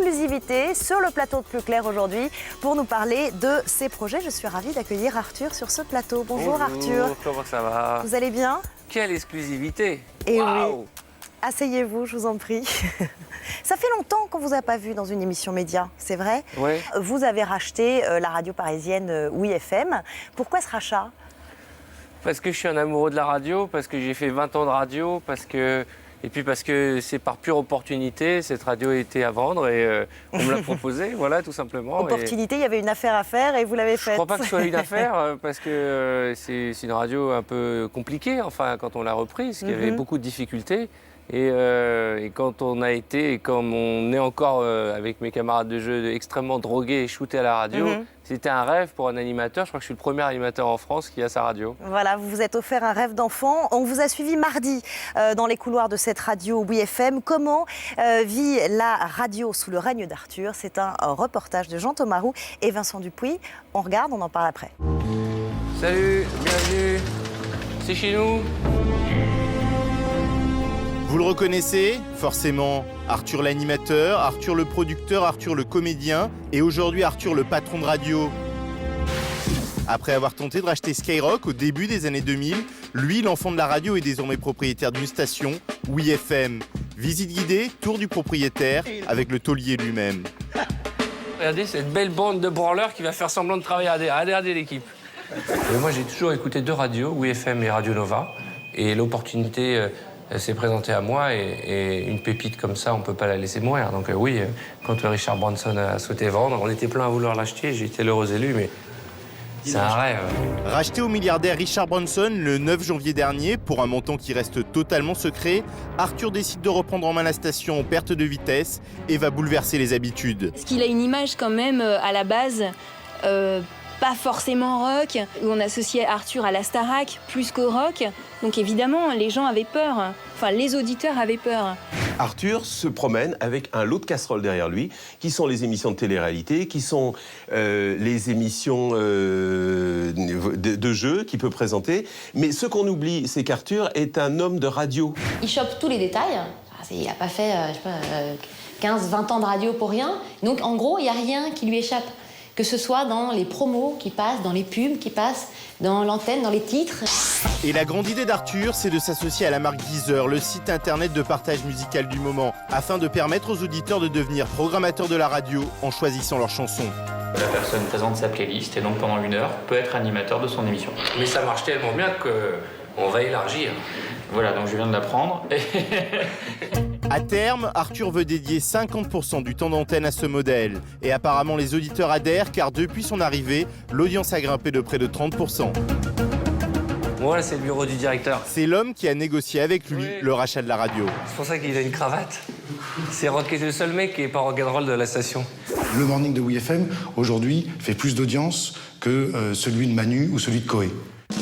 exclusivité sur le plateau de Plus Clair aujourd'hui pour nous parler de ses projets. Je suis ravie d'accueillir Arthur sur ce plateau. Bonjour Arthur. Comment ça va? Vous allez bien? Quelle exclusivité! Et Waouh. oui. Asseyez-vous, je vous en prie. Ça fait longtemps qu'on ne vous a pas vu dans une émission média, c'est vrai? Oui. Vous avez racheté la radio parisienne Oui FM. Pourquoi ce rachat? Parce que je suis un amoureux de la radio, parce que j'ai fait 20 ans de radio, et puis parce que c'est par pure opportunité, cette radio était à vendre et on me l'a proposée, voilà, tout simplement. Opportunité, il y avait une affaire à faire et vous l'avez faite. Je ne crois pas que ce soit une affaire, parce que c'est une radio un peu compliquée, enfin, quand on l'a reprise, qu'il y avait beaucoup de difficultés. Et quand on a été, et comme on est encore avec mes camarades de jeu, extrêmement drogués et shootés à la radio, c'était un rêve pour un animateur. Je crois que je suis le premier animateur en France qui a sa radio. Voilà, vous vous êtes offert un rêve d'enfant. On vous a suivi mardi dans les couloirs de cette radio Oui FM. Comment vit la radio sous le règne d'Arthur? C'est un reportage de Jean-Thomas Roux et Vincent Dupuis. On regarde, on en parle après. Salut, bienvenue. C'est chez nous. Vous le reconnaissez? Forcément, Arthur l'animateur, Arthur le producteur, Arthur le comédien et aujourd'hui Arthur le patron de radio. Après avoir tenté de racheter Skyrock au début des années 2000, lui, l'enfant de la radio, est désormais propriétaire d'une station, Oui FM. Visite guidée, tour du propriétaire, avec le taulier lui-même. Regardez cette belle bande de branleurs qui va faire semblant de travailler à regarder l'équipe. Moi, j'ai toujours écouté deux radios, Oui FM et Radio Nova, et l'opportunité... s'est présenté à moi et une pépite comme ça, on ne peut pas la laisser mourir. Donc oui, quand Richard Branson a souhaité vendre, on était plein à vouloir l'acheter, j'ai été l'heureux élu, mais c'est un rêve. Racheté au milliardaire Richard Branson le 9 janvier dernier, pour un montant qui reste totalement secret, Arthur décide de reprendre en main la station en perte de vitesse et va bouleverser les habitudes. Parce qu'il a une image quand même, à la base, pas forcément rock, où on associait Arthur à la Starac plus qu'au rock. Donc évidemment, les gens avaient peur, enfin les auditeurs avaient peur. Arthur se promène avec un lot de casseroles derrière lui, qui sont les émissions de télé-réalité, qui sont les émissions de jeux qu'il peut présenter. Mais ce qu'on oublie, c'est qu'Arthur est un homme de radio. Il chope tous les détails. Il n'a pas fait 15-20 ans de radio pour rien. Donc en gros, il n'y a rien qui lui échappe. Que ce soit dans les promos qui passent, dans les pubs qui passent, dans l'antenne, dans les titres. Et la grande idée d'Arthur, c'est de s'associer à la marque Deezer, le site internet de partage musical du moment, afin de permettre aux auditeurs de devenir programmateurs de la radio en choisissant leurs chansons. La personne présente sa playlist et donc pendant 1 heure peut être animateur de son émission. Mais ça marche tellement bien qu'on va élargir. Voilà, donc je viens de l'apprendre. À terme, Arthur veut dédier 50% du temps d'antenne à ce modèle. Et apparemment, les auditeurs adhèrent car depuis son arrivée, l'audience a grimpé de près de 30%. Voilà, c'est le bureau du directeur. C'est l'homme qui a négocié avec lui le rachat de la radio. C'est pour ça qu'il a une cravate. C'est le seul mec qui n'est pas rock'n'roll de la station. Le morning de Oui FM, aujourd'hui, fait plus d'audience que celui de Manu ou celui de Coé.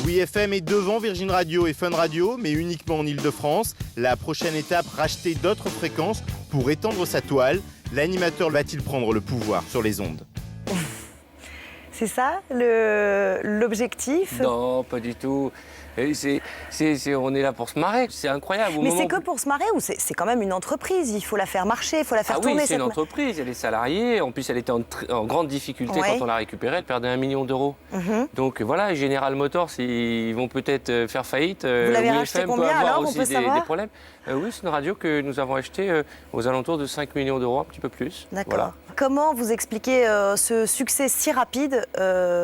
Oui FM est devant Virgin Radio et Fun Radio, mais uniquement en Ile-de-France. La prochaine étape, racheter d'autres fréquences pour étendre sa toile. L'animateur va-t-il prendre le pouvoir sur les ondes? C'est ça l'objectif? Non, pas du tout. On est là pour se marrer, c'est incroyable. Mais c'est que pour se marrer ou c'est quand même une entreprise? Il faut la faire marcher, il faut la faire tourner. Oui, c'est une entreprise, il y a des salariés. En plus, elle était en grande difficulté quand on l'a récupérée. Elle perdait 1 million d'euros. Donc voilà, General Motors, ils vont peut-être faire faillite. Vous l'avez racheté combien alors? On peut savoir? Des problèmes. Oui, c'est une radio que nous avons achetée aux alentours de 5 millions d'euros, un petit peu plus. D'accord. Voilà. Comment vous expliquez ce succès si rapide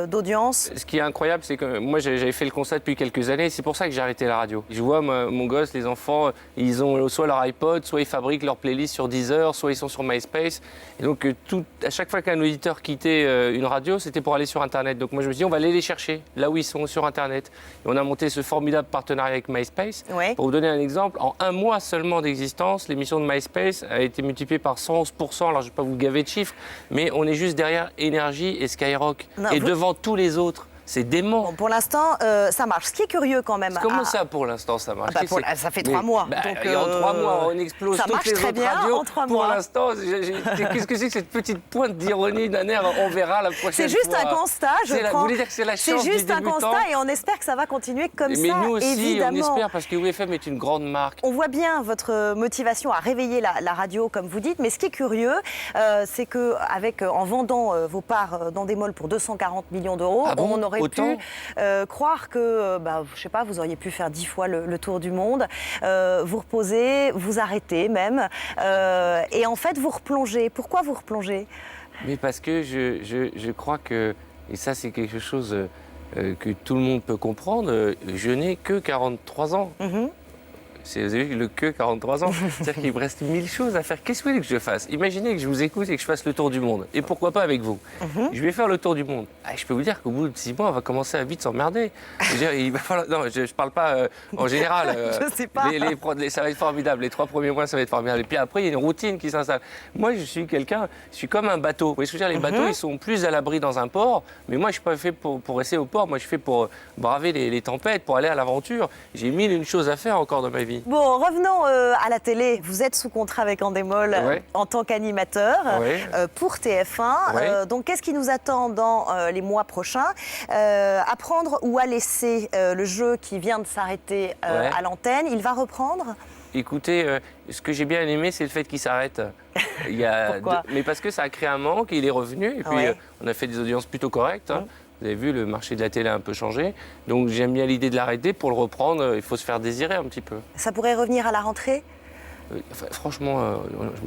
d'audience? Ce qui est incroyable, c'est que moi, j'avais fait le constat depuis quelques années. C'est pour ça que j'ai arrêté la radio. Je vois mon gosse, les enfants, ils ont soit leur iPod, soit ils fabriquent leur playlist sur Deezer, soit ils sont sur MySpace. Et donc, à chaque fois qu'un auditeur quittait une radio, c'était pour aller sur Internet. Donc moi, je me suis dit, on va aller les chercher là où ils sont, sur Internet. Et on a monté ce formidable partenariat avec MySpace. Ouais. Pour vous donner un exemple, en 1 mois seulement d'existence, l'émission de MySpace a été multipliée par 111%. Alors, je ne vais pas vous gaver de chiffres, mais on est juste derrière Énergie et Skyrock. Et devant tous les autres. C'est dément. Bon, pour l'instant, ça marche. Ce qui est curieux quand même. Comment ça, pour l'instant, ça marche? Ça fait 3 mois. Bah, donc, et en 3 mois, on explose ça toutes marche les très autres bien radios. en 3 Pour mois. l'instant, qu'est-ce que c'est que cette petite pointe d'ironie d'un air? On verra la prochaine fois. C'est juste un constat, Vous voulez dire que c'est la chance C'est juste du un débutant? constat et on espère que ça va continuer comme ça. Mais nous aussi, évidemment. on espère, parce que WFM est une grande marque. On voit bien votre motivation à réveiller la radio, comme vous dites. Mais ce qui est curieux, c'est qu'en vendant vos parts d'Endemol pour 240 millions d'euros, Ah bon, on aurait autant pu croire que, je sais pas, vous auriez pu faire 10 fois le tour du monde, vous reposer, vous arrêter même, et en fait vous replongez. Pourquoi vous replongez? Mais parce que je crois que, et ça c'est quelque chose que tout le monde peut comprendre, je n'ai que 43 ans. Vous avez vu le que 43 ans, c'est-à-dire qu'il me reste 1000 choses à faire. Qu'est-ce que vous voulez que je fasse? Imaginez que je vous écoute et que je fasse le tour du monde. Et pourquoi pas avec vous? Je vais faire le tour du monde. Je peux vous dire qu'au bout de 6 mois, on va commencer à vite s'emmerder. Il va falloir... Non, je ne parle pas en général. Je sais pas. Ça va être formidable. Les 3 premiers mois, ça va être formidable. Et puis après, il y a une routine qui s'installe. Moi, je suis comme un bateau. Vous voyez ce que je veux dire? Les bateaux, ils sont plus à l'abri dans un port. Mais moi, je ne suis pas fait pour rester au port. Moi, je suis fait pour braver les tempêtes, pour aller à l'aventure. J'ai 1001 choses à faire encore dans ma vie. Bon, revenons à la télé. Vous êtes sous contrat avec Endemol en tant qu'animateur pour TF1. Donc, qu'est-ce qui nous attend dans les mois prochains? Apprendre ou à laisser le jeu qui vient de s'arrêter à l'antenne. Il va reprendre? Écoutez, ce que j'ai bien aimé, c'est le fait qu'il s'arrête. Pourquoi? Mais parce que ça a créé un manque, il est revenu. Et puis, on a fait des audiences plutôt correctes. Vous avez vu, le marché de la télé a un peu changé. Donc j'aime bien l'idée de l'arrêter. Pour le reprendre, il faut se faire désirer un petit peu. Ça pourrait revenir à la rentrée? Franchement,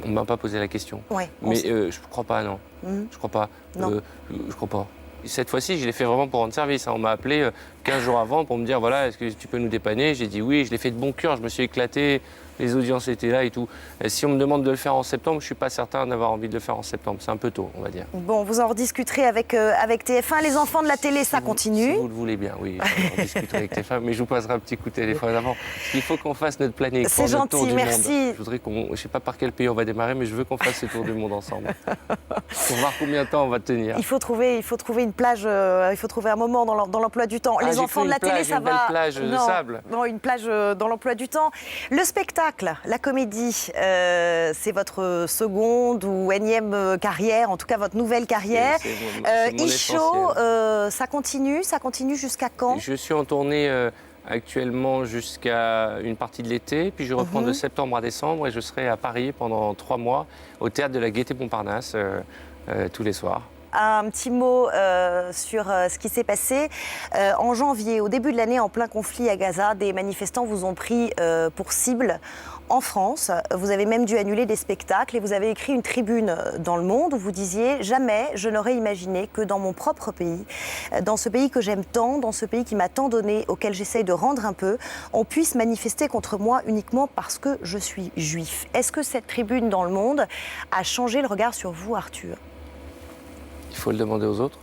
on ne m'a pas posé la question. Mais je ne crois pas, non. Je crois pas. Je crois pas. Cette fois-ci, je l'ai fait vraiment pour rendre service. On m'a appelé 15 jours avant pour me dire, voilà, est-ce que tu peux nous dépanner? J'ai dit oui, je l'ai fait de bon cœur, je me suis éclaté, les audiences étaient là et tout. Et si on me demande de le faire en septembre, je ne suis pas certain d'avoir envie de le faire en septembre. C'est un peu tôt, on va dire. Bon, vous en rediscuterez avec TF1. Les enfants de la télé, ça continue. Si vous le voulez bien, oui. On discuterai avec TF1, mais je vous passerai un petit coup de téléphone avant. Il faut qu'on fasse notre planning. C'est gentil, merci. Je voudrais je ne sais pas par quel pays on va démarrer, mais je veux qu'on fasse ce tour du monde ensemble. Pour voir combien de temps on va tenir. Il faut trouver une plage, il faut trouver un moment dans l'emploi du temps. Les enfants de la télé, ça va. Une plage de sable. Non, une plage dans l'emploi du temps. Le spectacle, la comédie, c'est votre seconde ou énième carrière, en tout cas votre nouvelle carrière. C'est mon Isho, ça continue jusqu'à quand? Je suis en tournée actuellement jusqu'à une partie de l'été, puis je reprends de septembre à décembre et je serai à Paris pendant 3 mois au théâtre de la Gaîté-Montparnasse tous les soirs. Un petit mot sur ce qui s'est passé. En janvier, au début de l'année, en plein conflit à Gaza, des manifestants vous ont pris pour cible en France. Vous avez même dû annuler des spectacles et vous avez écrit une tribune dans Le Monde où vous disiez « Jamais je n'aurais imaginé que dans mon propre pays, dans ce pays que j'aime tant, dans ce pays qui m'a tant donné, auquel j'essaye de rendre un peu, on puisse manifester contre moi uniquement parce que je suis juif ». Est-ce que cette tribune dans Le Monde a changé le regard sur vous, Arthur? Il faut le demander aux autres.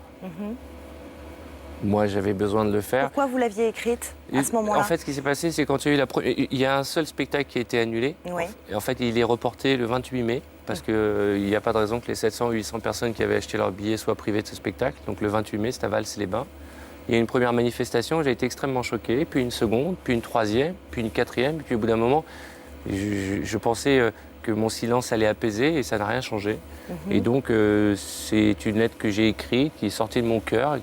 Moi, j'avais besoin de le faire. Pourquoi vous l'aviez écrite à ce moment-là? En fait, ce qui s'est passé, c'est quand il y a eu il y a un seul spectacle qui a été annulé. Et en fait, il est reporté le 28 mai parce qu'il n'y a pas de raison que les 700 ou 800 personnes qui avaient acheté leur billet soient privées de ce spectacle. Donc le 28 mai, c'est à Vals-les-Bains. Il y a une première manifestation, j'ai été extrêmement choqué, puis une seconde, puis une troisième, puis une quatrième. Et puis au bout d'un moment, je pensais que mon silence allait apaiser et ça n'a rien changé. Et donc, c'est une lettre que j'ai écrite, qui est sortie de mon cœur,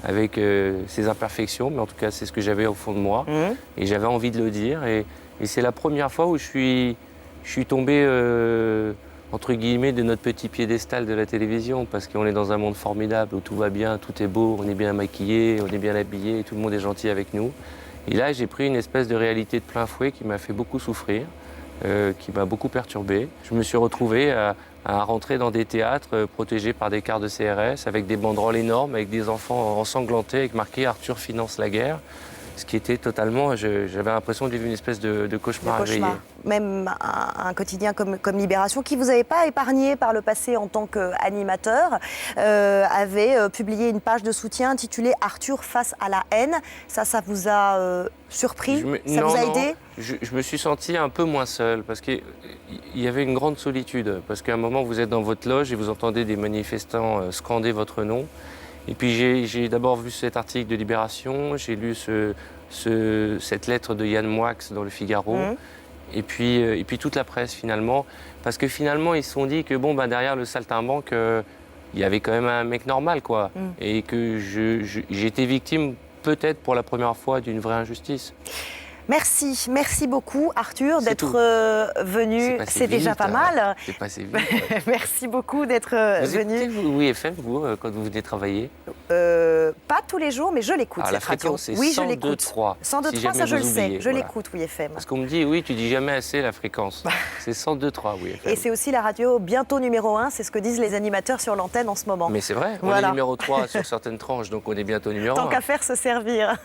avec ses imperfections, mais en tout cas, c'est ce que j'avais au fond de moi. Et j'avais envie de le dire. Et c'est la première fois où je suis tombé, entre guillemets, de notre petit piédestal de la télévision, parce qu'on est dans un monde formidable, où tout va bien, tout est beau, on est bien maquillé, on est bien habillé, tout le monde est gentil avec nous. Et là, j'ai pris une espèce de réalité de plein fouet qui m'a fait beaucoup souffrir. Qui m'a beaucoup perturbé. Je me suis retrouvé à rentrer dans des théâtres protégés par des cartes de CRS, avec des banderoles énormes, avec des enfants ensanglantés, avec marqué « Arthur finance la guerre ». Ce qui était totalement... J'avais l'impression de vivre une espèce de cauchemar réveillé. Même un quotidien comme Libération, qui vous avait pas épargné par le passé en tant qu'animateur, avait publié une page de soutien intitulée « Arthur face à la haine ». Ça vous a surpris? Ça vous a aidé? Je me suis senti un peu moins seul, parce qu'il y avait une grande solitude. Parce qu'à un moment, vous êtes dans votre loge et vous entendez des manifestants scander votre nom. Et puis j'ai d'abord vu cet article de Libération, j'ai lu cette lettre de Yann Moix dans le Figaro, et puis toute la presse finalement, parce que finalement ils se sont dit que derrière le saltimbanque, il y avait quand même un mec normal, quoi, et que j'étais victime peut-être pour la première fois d'une vraie injustice. Merci beaucoup Arthur d'être venu, c'est déjà pas mal. C'est passé vite. Merci beaucoup d'être venu. Vous écoutez WeFM, vous, quand vous venez travailler? Pas tous les jours, mais je l'écoute cette la radio. fréquence, c'est Oui, je 102.3. l'écoute. 102.3, ça je le sais, je l'écoute WeFM. Parce qu'on me dit, oui, tu dis jamais assez la fréquence. C'est 102.3 WeFM. Et c'est aussi la radio bientôt numéro 1, c'est ce que disent les animateurs sur l'antenne en ce moment. Mais c'est vrai, on voilà. est numéro 3 sur certaines tranches, donc on est bientôt numéro 1. Tant qu'à faire, se servir.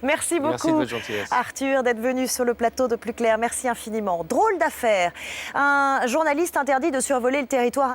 Merci beaucoup, Merci de votre gentillesse. Arthur, d'être venu sur le plateau de Plus Clair. Merci infiniment. Drôle d'affaire. Un journaliste interdit de survoler le territoire